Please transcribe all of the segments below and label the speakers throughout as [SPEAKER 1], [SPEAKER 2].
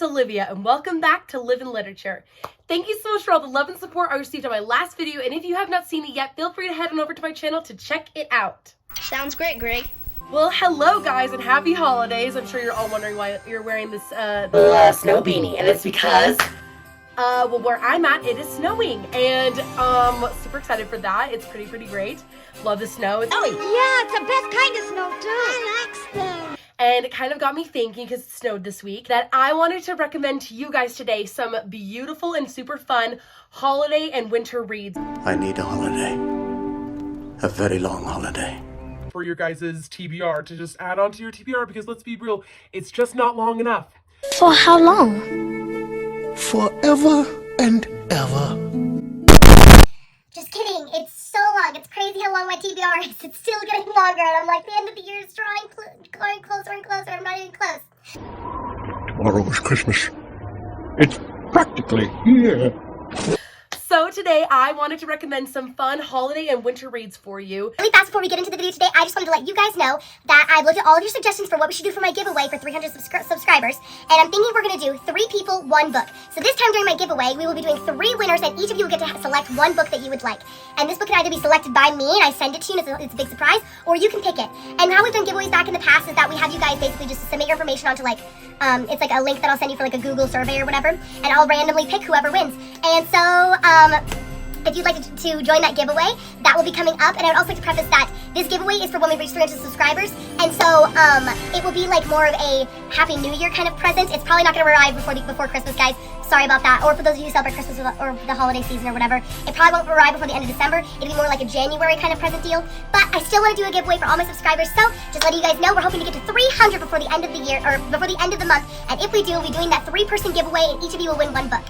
[SPEAKER 1] Olivia, and welcome back to Live in Literature. Thank you so much for all the love and support I received on my last video, and if you have not seen it yet, feel free to head on over to my channel to check it out.
[SPEAKER 2] Sounds great, Greg.
[SPEAKER 1] Well, hello guys, and happy holidays. I'm sure you're all wondering why you're wearing this snow beanie, and it's because well, where I'm at, it is snowing, and super excited for that. It's pretty great. Love the snow.
[SPEAKER 2] Yeah, it's the best kind of snow too. I like snow.
[SPEAKER 1] And it kind of got me thinking, because it snowed this week, that I wanted to recommend to you guys today some beautiful and super fun holiday and winter reads.
[SPEAKER 3] I need a holiday. A very long holiday.
[SPEAKER 4] For your guys' TBR, to just add on to your TBR, because let's be real, it's just not long enough.
[SPEAKER 2] For how long?
[SPEAKER 3] Forever and ever.
[SPEAKER 5] Just kidding. It's so long. It's crazy how long my TBR is. It's still getting longer, and I'm like, the end of the year is drawing closer and closer. I'm not even close.
[SPEAKER 6] Tomorrow is Christmas. It's practically here.
[SPEAKER 1] So today I wanted to recommend some fun holiday and winter reads for you.
[SPEAKER 5] Really fast before we get into the video today, I just wanted to let you guys know that I've looked at all of your suggestions for what we should do for my giveaway for 300 subscribers, and I'm thinking we're going to do 3 people, 1 book. So this time during my giveaway, we will be doing 3 winners, and each of you will get to select 1 book that you would like. And this book can either be selected by me, and I send it to you, and it's a big surprise, or you can pick it. And how we've done giveaways back in the past is that we have you guys basically just submit your information onto like, it's like a link that I'll send you for like a Google survey or whatever, and I'll randomly pick whoever wins. And so, if you'd like to join that giveaway, that will be coming up. And I would also like to preface that this giveaway is for when we reach 300 subscribers. And so it will be like more of a Happy New Year kind of present. It's probably not going to arrive before Christmas, guys. Sorry about that. Or for those of you who celebrate Christmas or the holiday season or whatever, it probably won't arrive before the end of December. It'll be more like a January kind of present deal. But I still want to do a giveaway for all my subscribers. So just letting you guys know, we're hoping to get to 300 before the end of the year, or before the end of the month. And if we do, we'll be doing that 3-person giveaway, and each of you will win 1 book.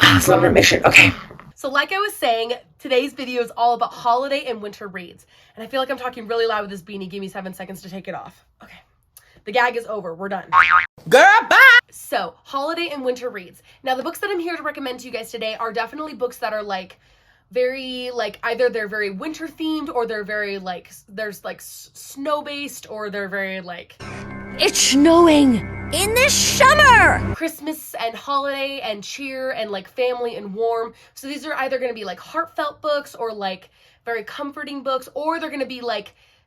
[SPEAKER 1] It's a little mission. Okay. So like I was saying, today's video is all about holiday and winter reads. And I feel like I'm talking really loud with this beanie. Give me 7 seconds to take it off. Okay. The gag is over. We're done.
[SPEAKER 4] Girl, bye!
[SPEAKER 1] So, holiday and winter reads. Now, the books that I'm here to recommend to you guys today are definitely books that are like very either they're very winter themed, or they're very there's snow based, or they're very
[SPEAKER 2] It's snowing in the summer.
[SPEAKER 1] Christmas and holiday and cheer and family and warm. So these are either going to be heartfelt books, or very comforting books, or they're going to be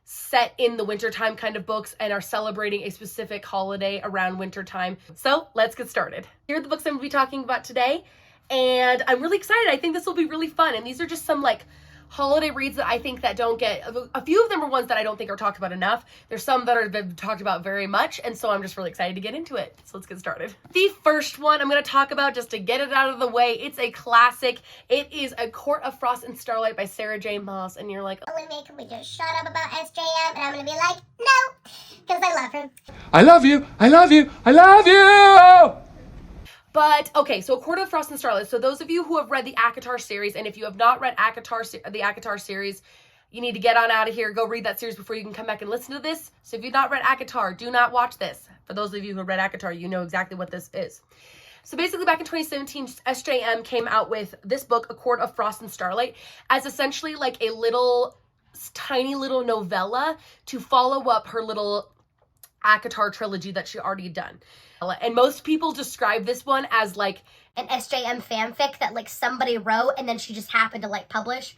[SPEAKER 1] set in the wintertime kind of books and are celebrating a specific holiday around wintertime. So let's get started. Here are the books I'm going to be talking about today, and I'm really excited. I think this will be really fun, and these are just some holiday reads that I think that don't get, a few of them are ones that I don't think are talked about enough. There's some that are been talked about very much, and so I'm just really excited to get into it. So let's get started. The first one I'm going to talk about, just to get it out of the way, it's a classic. It is A Court of Frost and Starlight by Sarah J. Maas, and you're like,
[SPEAKER 5] Olivia, can we just shut up about SJM? And I'm going to be like, no, because I love him.
[SPEAKER 6] I love you. I love you. I love you.
[SPEAKER 1] But, okay, so A Court of Frost and Starlight. So those of you who have read the ACOTAR series, and if you have not read the ACOTAR series, you need to get on out of here. Go read that series before you can come back and listen to this. So if you've not read ACOTAR, do not watch this. For those of you who have read ACOTAR, you know exactly what this is. So basically back in 2017, SJM came out with this book, A Court of Frost and Starlight, as essentially a little, tiny little novella to follow up her little ACOTAR trilogy that she already done. And most people describe this one as an
[SPEAKER 5] SJM fanfic that somebody wrote and then she just happened to publish.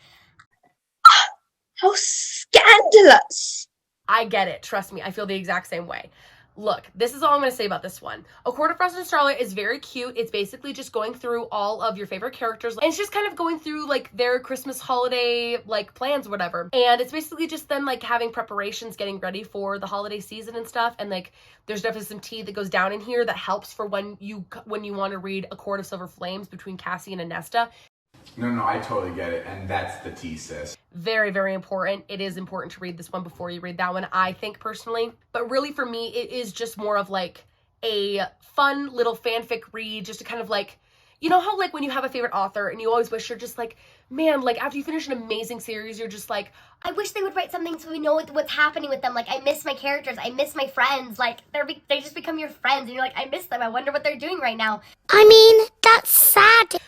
[SPEAKER 2] How scandalous.
[SPEAKER 1] I get it. Trust me. I feel the exact same way. Look, this is all I'm going to say about this one. A Court of Frost and Starlight is very cute. It's basically just going through all of your favorite characters. And it's just kind of going through their Christmas holiday plans or whatever. And it's basically just them having preparations, getting ready for the holiday season and stuff. And there's definitely some tea that goes down in here that helps for when you want to read A Court of Silver Flames between Cassie and Anesta.
[SPEAKER 7] No, I totally get it, and that's the tea, sis.
[SPEAKER 1] Very, very important. It is important to read this one before you read that one, I think, personally. But really, for me, it is just more of a fun little fanfic read, just to kind of you know how when you have a favorite author and you always wish you're just man, after you finish an amazing series, you're just
[SPEAKER 5] I wish they would write something so we know what's happening with them. I miss my characters. I miss my friends. They just become your friends, and you're I miss them. I wonder what they're doing right now.
[SPEAKER 2] I mean, that's sad.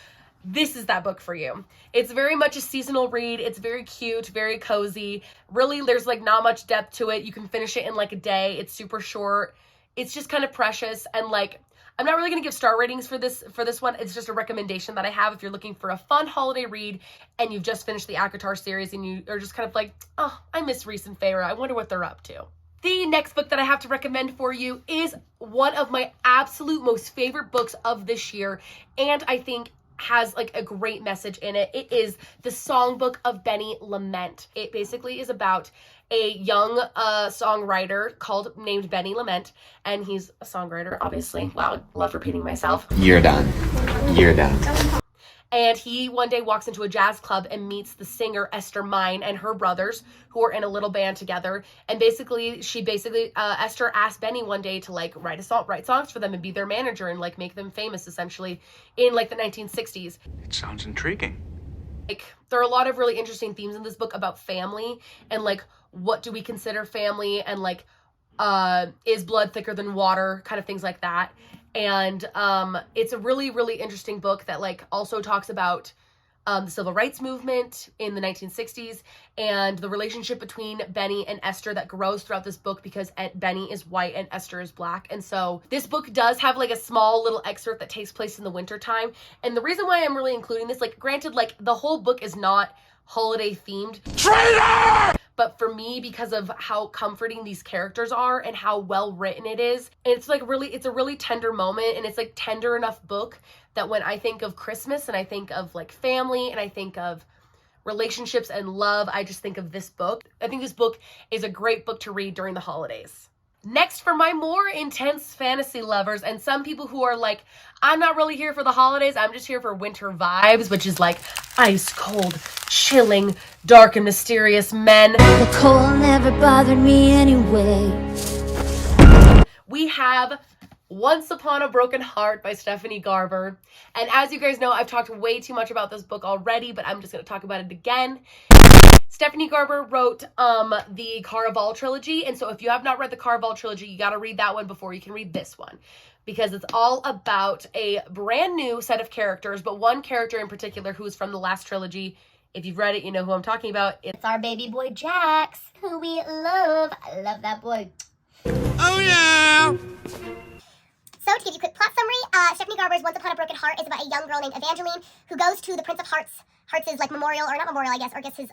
[SPEAKER 1] This is that book for you. It's very much a seasonal read. It's very cute, very cozy. Really, there's not much depth to it. You can finish it in a day. It's super short. It's just kind of precious, and like, I'm not really going to give star ratings for this one. It's just a recommendation that I have if you're looking for a fun holiday read and you've just finished the ACOTAR series and you are just kind of like, oh, I miss Reese and Feyre. I wonder what they're up to. The next book that I have to recommend for you is one of my absolute most favorite books of this year, and I think has like a great message in it. It is The Songbook of Benny Lament. It basically is about a young songwriter named Benny Lament, and he's a songwriter, obviously. Wow, I love repeating myself.
[SPEAKER 7] You're done. You're done.
[SPEAKER 1] And he one day walks into a jazz club and meets the singer Esther Mine and her brothers, who are in a little band together. And basically, Esther asked Benny one day to like write songs for them and be their manager and like make them famous, essentially, in like the 1960s.
[SPEAKER 8] It sounds intriguing.
[SPEAKER 1] Like, there are a lot of really interesting themes in this book about family and like, what do we consider family, and like, is blood thicker than water, kind of things like that. And it's a really, really interesting book that like also talks about the civil rights movement in the 1960s and the relationship between Benny and Esther that grows throughout this book, because Benny is white and Esther is black. And so this book does have like a small little excerpt that takes place in the wintertime. And the reason why I'm really including this, like, granted, like, the whole book is not holiday themed. Traitor! But for me, because of how comforting these characters are and how well written it is, it's like it's a really tender moment, and it's like tender enough book that when I think of Christmas and I think of like family and I think of relationships and love, I just think of this book. I think this book is a great book to read during the holidays. Next, for my more intense fantasy lovers and some people who are like, I'm not really here for the holidays, I'm just here for winter vibes, which is like ice cold, chilling, dark and mysterious men.
[SPEAKER 2] The cold never bothered me anyway.
[SPEAKER 1] We have Once Upon a Broken Heart by Stephanie Garber. And as you guys know, I've talked way too much about this book already, but I'm just going to talk about it again. Stephanie Garber wrote the Caraval trilogy, and so if you have not read the Caraval trilogy, you got to read that one before you can read this one, because it's all about a brand new set of characters, but one character in particular who is from the last trilogy. If you've read it, you know who I'm talking about.
[SPEAKER 5] It's our baby boy Jax, who we love. I love that boy.
[SPEAKER 6] Oh, yeah!
[SPEAKER 5] So, to give you a quick plot summary, Stephanie Garber's Once Upon a Broken Heart is about a young girl named Evangeline who goes to the Prince of Hearts' like memorial, or not memorial, I guess, or I guess his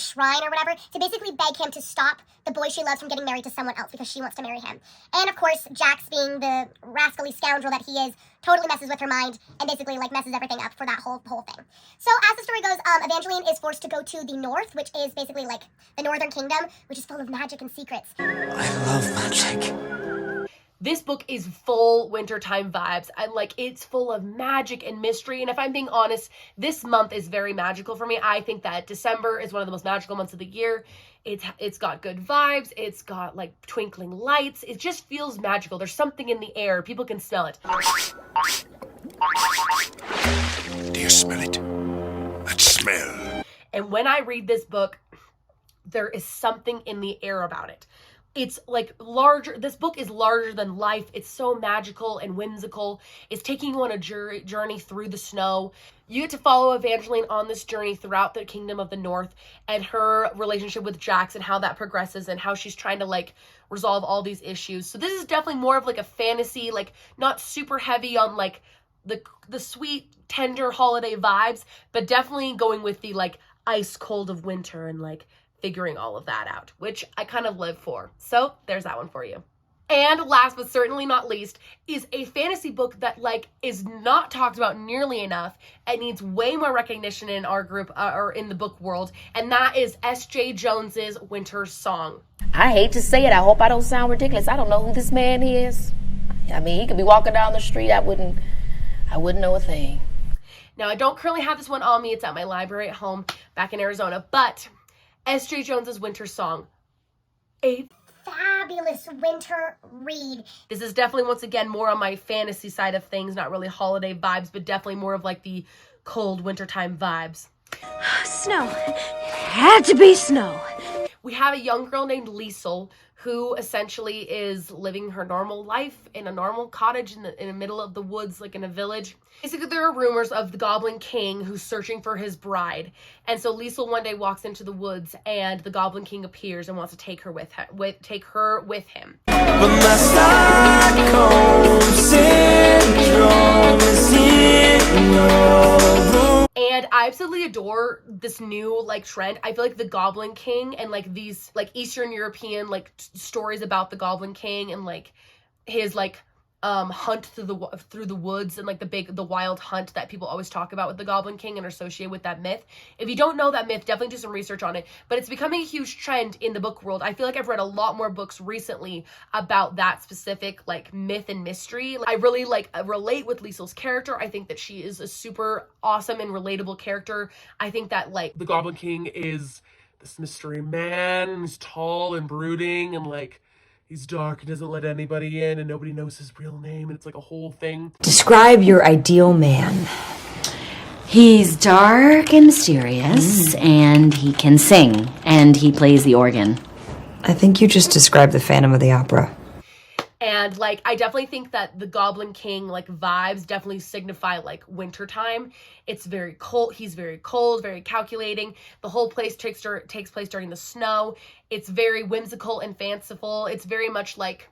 [SPEAKER 5] shrine or whatever, to basically beg him to stop the boy she loves from getting married to someone else because she wants to marry him. And of course, Jax, being the rascally scoundrel that he is, totally messes with her mind and basically like messes everything up for that whole thing. So as the story goes, Evangeline is forced to go to the North, which is basically like the Northern Kingdom, which is full of magic and secrets.
[SPEAKER 3] I love magic.
[SPEAKER 1] This book is full wintertime vibes. It's full of magic and mystery. And if I'm being honest, this month is very magical for me. I think that December is one of the most magical months of the year. It's got good vibes. It's got like twinkling lights. It just feels magical. There's something in the air. People can smell it.
[SPEAKER 6] Do you smell it? That smell.
[SPEAKER 1] And when I read this book, there is something in the air about it. It's like larger. This book is larger than life. It's so magical and whimsical. It's taking you on a journey through the snow. You get to follow Evangeline on this journey throughout the Kingdom of the North and her relationship with Jax and how that progresses and how she's trying to like resolve all these issues. So this is definitely more of like a fantasy, like not super heavy on like the sweet, tender holiday vibes, but definitely going with the like ice cold of winter and like figuring all of that out, which I kind of live for. So there's that one for you. And last but certainly not least is a fantasy book that like is not talked about nearly enough and needs way more recognition in our group or in the book world, and that is S.J. Jones's Winter Song.
[SPEAKER 9] I hate to say it, I hope I don't sound ridiculous. I don't know who this man is. I mean, he could be walking down the street, I wouldn't know a thing.
[SPEAKER 1] Now, I don't currently have this one on me. It's at my library at home back in Arizona, but S.J. Jones's Winter Song, a
[SPEAKER 5] fabulous winter read.
[SPEAKER 1] This is definitely, once again, more on my fantasy side of things, not really holiday vibes, but definitely more of like the cold wintertime vibes.
[SPEAKER 2] Snow. It had to be snow.
[SPEAKER 1] We have a young girl named Liesel who essentially is living her normal life in a normal cottage in the middle of the woods, like in a village. Basically, there are rumors of the Goblin King who's searching for his bride. And so Liesl one day walks into the woods and the Goblin King appears and wants to take her with him.
[SPEAKER 8] But my Stockholm syndrome is hitting your.
[SPEAKER 1] And I absolutely adore this new like trend. I feel like the Goblin King and like these like Eastern European like stories about the Goblin King and like his like hunt through the woods and like the wild hunt that people always talk about with the Goblin King and are associated with that myth. If you don't know that myth, definitely do some research on it. But it's becoming a huge trend in the book world. I feel like I've read a lot more books recently about that specific like myth and mystery. I really like relate with Liesl's character. I think that she is a super awesome and relatable character. I think that like
[SPEAKER 4] The Goblin King is this mystery man. He's tall and brooding and like he's dark and doesn't let anybody in and nobody knows his real name and it's like a whole thing.
[SPEAKER 10] Describe your ideal man.
[SPEAKER 11] He's dark and mysterious, and he can sing, and he plays the organ.
[SPEAKER 10] I think you just described the Phantom of the Opera.
[SPEAKER 1] And like I definitely think that the Goblin King like vibes definitely signify like wintertime. It's very cold. He's very cold, very calculating. The whole place takes place during the snow. It's very whimsical and fanciful. It's very much like,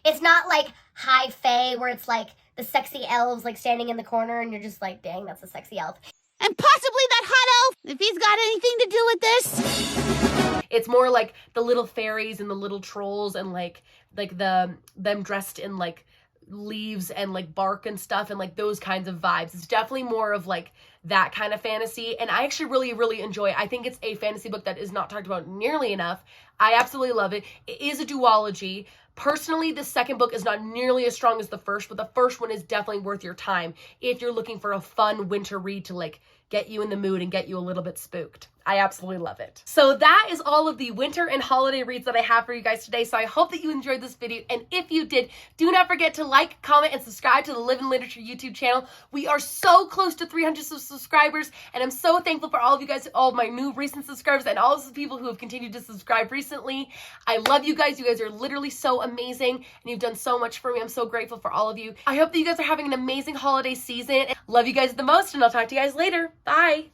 [SPEAKER 5] It's not like high fae where it's like the sexy elves like standing in the corner and you're just like, dang, that's a sexy elf.
[SPEAKER 2] And possibly that hot elf, if he's got anything to do with this.
[SPEAKER 1] it's more like the little fairies and the little trolls and like them dressed in like leaves and like bark and stuff and like those kinds of vibes. It's definitely more of like that kind of fantasy, and I actually really enjoy it. I think it's a fantasy book that is not talked about nearly enough. I absolutely love it. It is a duology. Personally, the second book is not nearly as strong as the first, but the first one is definitely worth your time if you're looking for a fun winter read to like get you in the mood and get you a little bit spooked. I absolutely love it. So that is all of the winter and holiday reads that I have for you guys today. So I hope that you enjoyed this video. And if you did, do not forget to like, comment, and subscribe to the Live in Literature YouTube channel. We are so close to 300 subscribers. And I'm so thankful for all of you guys, all of my new recent subscribers, and all of the people who have continued to subscribe recently. I love you guys. You guys are literally so amazing. And you've done so much for me. I'm so grateful for all of you. I hope that you guys are having an amazing holiday season. Love you guys the most. And I'll talk to you guys later. Bye.